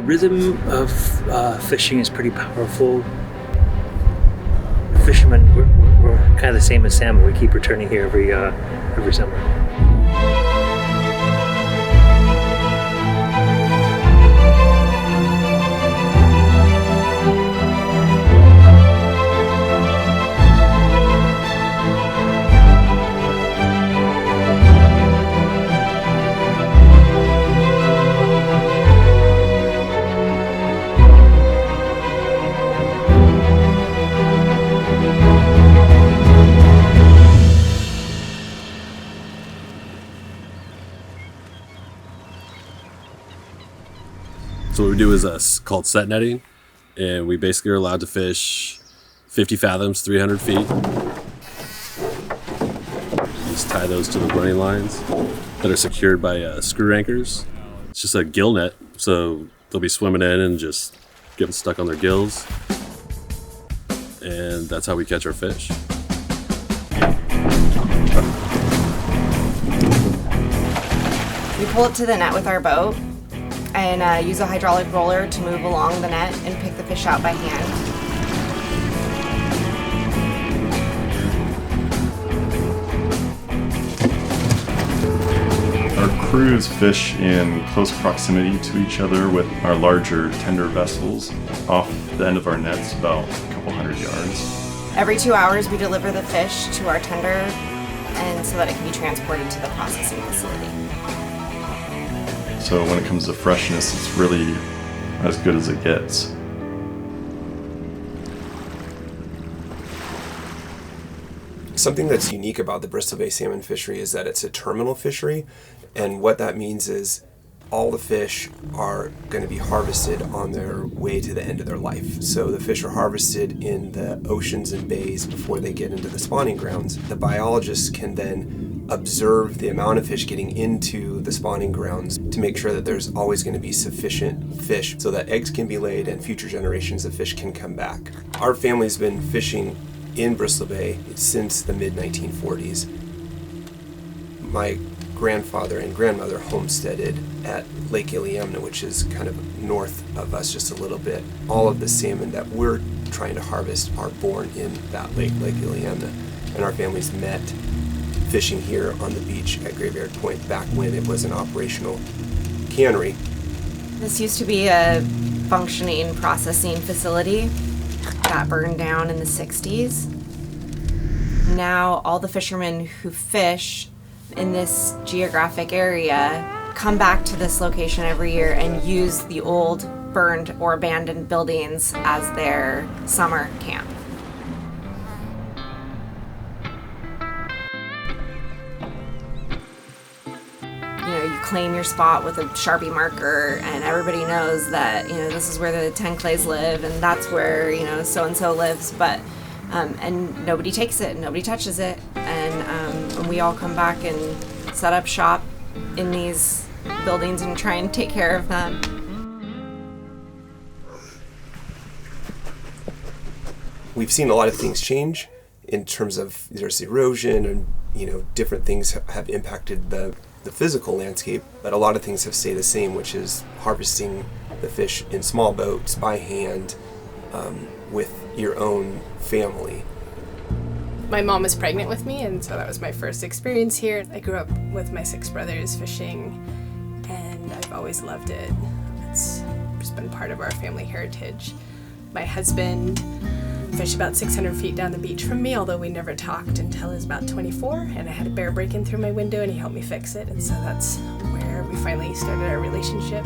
rhythm of fishing is pretty powerful. Fishermen, we're kind of the same as salmon. We keep returning here every summer. So what we do is called set netting, and we basically are allowed to fish 50 fathoms, 300 feet. We just tie those to the running lines that are secured by screw anchors. It's just a gill net, so they'll be swimming in and just getting stuck on their gills, and that's how we catch our fish. We pull it to the net with our boat and use a hydraulic roller to move along the net and pick the fish out by hand. Our crews fish in close proximity to each other with our larger tender vessels off the end of our nets about a couple hundred yards. Every 2 hours we deliver the fish to our tender and so that it can be transported to the processing facility. So when it comes to freshness, it's really as good as it gets. Something that's unique about the Bristol Bay salmon fishery is that it's a terminal fishery, and what that means is all the fish are going to be harvested on their way to the end of their life. So the fish are harvested in the oceans and bays before they get into the spawning grounds. The biologists can then observe the amount of fish getting into the spawning grounds to make sure that there's always going to be sufficient fish so that eggs can be laid and future generations of fish can come back. Our family's been fishing in Bristol Bay since the mid-1940s. My grandfather and grandmother homesteaded at Lake Iliamna, which is kind of north of us just a little bit. All of the salmon that we're trying to harvest are born in that lake, Lake Iliamna. And our families met fishing here on the beach at Graveyard Point back when it was an operational cannery. This used to be a functioning processing facility that burned down in the 60s. Now all the fishermen who fish in this geographic area come back to this location every year and use the old burned or abandoned buildings as their summer camp. You claim your spot with a Sharpie marker and everybody knows that, this is where the Ten Klays live and that's where, so-and-so lives, but and nobody takes it, nobody touches it, and we all come back and set up shop in these buildings and try and take care of them. We've seen a lot of things change in terms of there's erosion and different things have impacted the physical landscape, but a lot of things have stayed the same, which is harvesting the fish in small boats by hand with your own family. My mom was pregnant with me, and so that was my first experience here. I grew up with my 6 brothers fishing, and I've always loved it. It's just been part of our family heritage. My husband fished about 600 feet down the beach from me, although we never talked until I was about 24, and I had a bear break in through my window, and he helped me fix it, and so that's where we finally started our relationship.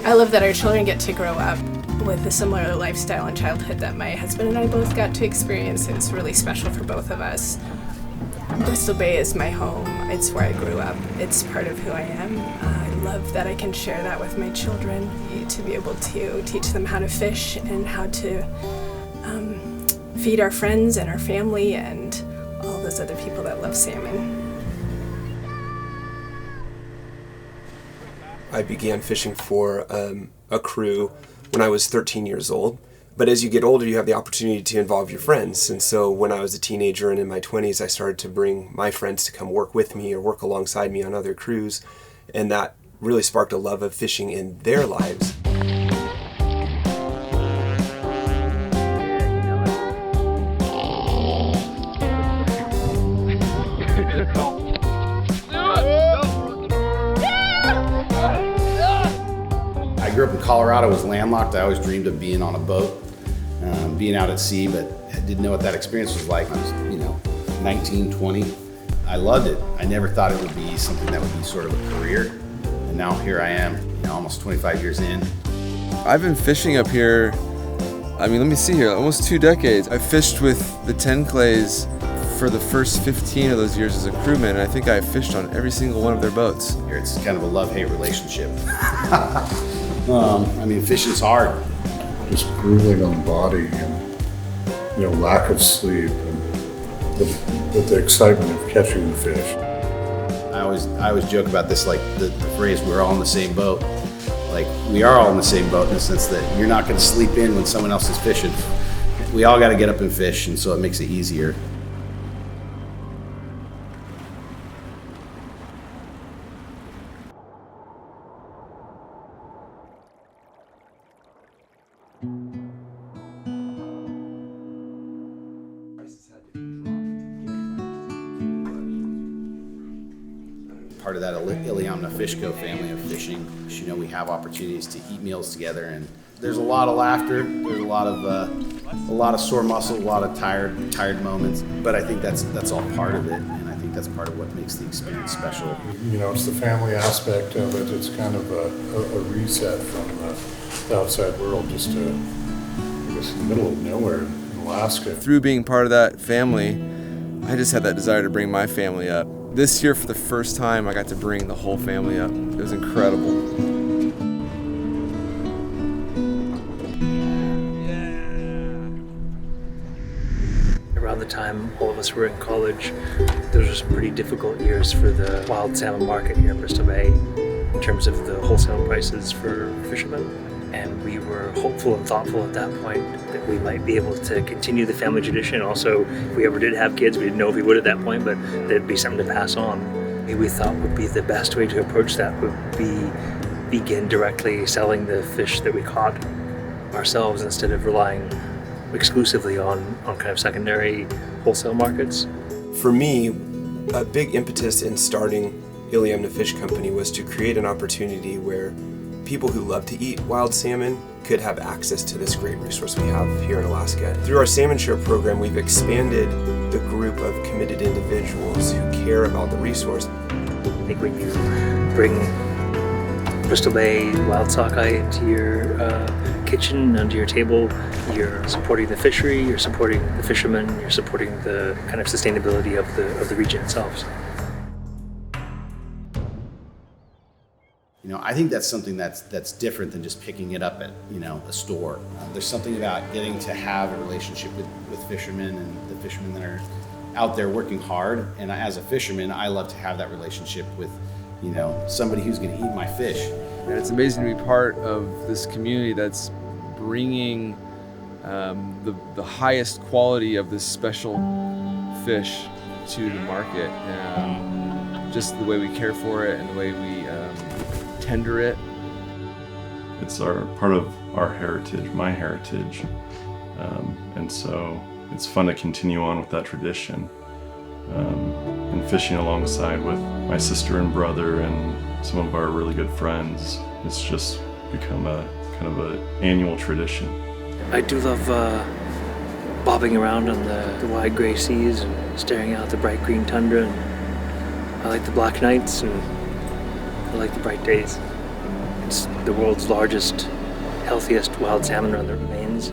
I love that our children get to grow up with a similar lifestyle and childhood that my husband and I both got to experience. It's really special for both of us. Bristol Bay is my home. It's where I grew up. It's part of who I am. I love that I can share that with my children, to be able to teach them how to fish and how to feed our friends and our family and all those other people that love salmon. I began fishing for a crew when I was 13 years old. But as you get older, you have the opportunity to involve your friends. And so when I was a teenager and in my 20s, I started to bring my friends to come work with me or work alongside me on other crews. And that really sparked a love of fishing in their lives. I grew up in Colorado, was landlocked. I always dreamed of being on a boat, being out at sea, but I didn't know what that experience was like. I was, 19, 20. I loved it. I never thought it would be something that would be sort of a career. And now here I am, almost 25 years in. I've been fishing up here, let me see here, almost 2 decades. I fished with the Ten Klays for the first 15 of those years as a crewman, and I think I fished on every single one of their boats. It's kind of a love-hate relationship. Fishing's hard. Just grueling on the body and, lack of sleep, but the excitement of catching the fish. I always joke about this, like the phrase, we're all in the same boat. Like, we are all in the same boat in the sense that you're not gonna sleep in when someone else is fishing. We all gotta get up and fish, and so it makes it easier. Part of that Iliamna Fish Co. family of fishing. We have opportunities to eat meals together, and there's a lot of laughter. There's a lot of sore muscle, a lot of tired moments. But I think that's all part of it, and I think that's part of what makes the experience special. It's the family aspect of it. It's kind of a reset from the outside world, just in the middle of nowhere in Alaska. Through being part of that family, I just had that desire to bring my family up. This year, for the first time, I got to bring the whole family up. It was incredible. Around the time all of us were in college, those were some pretty difficult years for the wild salmon market here in Bristol Bay in terms of the wholesale prices for fishermen. And we were hopeful and thoughtful at that point that we might be able to continue the family tradition. Also, if we ever did have kids, we didn't know if we would at that point, but there'd be something to pass on. Maybe we thought would be the best way to approach that would be begin directly selling the fish that we caught ourselves instead of relying exclusively on kind of secondary wholesale markets. For me, a big impetus in starting Iliamna Fish Company was to create an opportunity where people who love to eat wild salmon could have access to this great resource we have here in Alaska. Through our Salmon Share program, we've expanded the group of committed individuals who care about the resource. I think when you bring Bristol Bay wild sockeye into your kitchen, onto your table, you're supporting the fishery, you're supporting the fishermen, you're supporting the kind of sustainability of the region itself. I think that's something that's different than just picking it up at a store. There's something about getting to have a relationship with fishermen and the fishermen that are out there working hard. And as a fisherman, I love to have that relationship with somebody who's going to eat my fish. And it's amazing to be part of this community that's bringing the highest quality of this special fish to the market. Just the way we care for it and the way we tender it. It's part of our heritage, my heritage, and so it's fun to continue on with that tradition. And fishing alongside with my sister and brother and some of our really good friends, it's just become a kind of an annual tradition. I do love bobbing around on the wide gray seas and staring out the bright green tundra. And I like the black nights and I like the bright days. It's the world's largest, healthiest wild salmon run that remains.